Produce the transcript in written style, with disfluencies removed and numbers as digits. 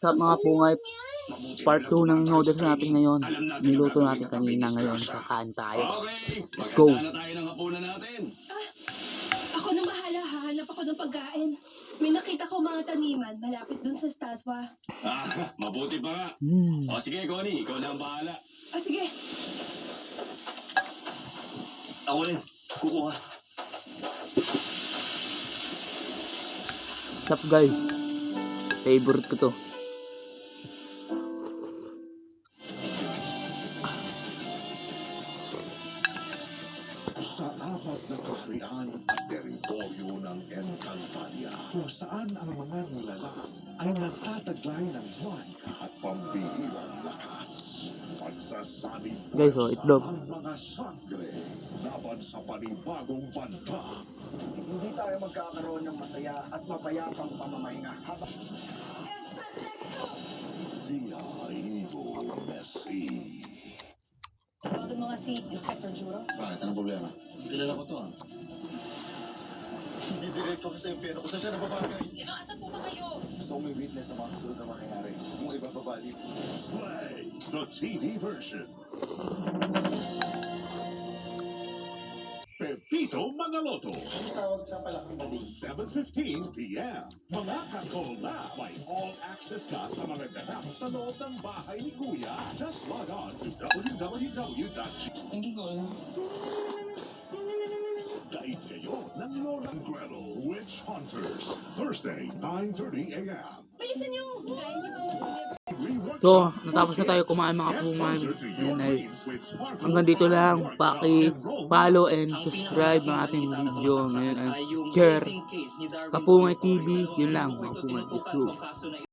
Sa mga pungay, part 2 ng noodles natin ngayon. Niluto natin kanina, ngayon kakain tayo. Let's go! Maganda na tayo ng hapunan natin. Ako nang bahala, hahanap ako ng pagkain. May nakita ko mga taniman malapit dun sa statwa. Mabuti pa nga. O sige, Connie, ikaw na ang bahala. Sige. Ako rin, kukuha. Sup guys? Favorite ko to. Sa apat na kaharian at teritoryo ng Encantadia, kung saan ang mga nilalang ay nagtataglay ng buwan at pambihirang lakas. Pagsasanib Guys, oh, itlog. ang mga sangre laban sa panibagong banta. Hindi tayo magkakaroon ng masaya at mapayapang pamamahinga habang Dia Ivo Messi. Bakit mga si Inspector Juro? Bakit? Anong problema? Kilala ko to Hindi direct ko kasi yung pera ko. Saan siya nababagay? Asan po ba kayo? Gusto ko may witness sa mga susunod na mangyayari. Kung ibababali. Slay, the TV version. Pepito Manaloto. tawag sa palaking gabi. 7:15 p.m. Mga katol na may all-access ka sa mga ganap sa loob ng bahay ni Kuya. Just log on to www.g. Daig kayo ng Lola Gretel Witch Hunters. Thursday, 9:30 a.m. Bilisan niyo! Kaya niyo ba? So, natapos na tayo kumain mga pungay. Ayan ay, hanggang dito lang. Paki-follow and subscribe ng ating video. Ngayon ay share Kapungay TV. Yun lang mga pungay. Let's go.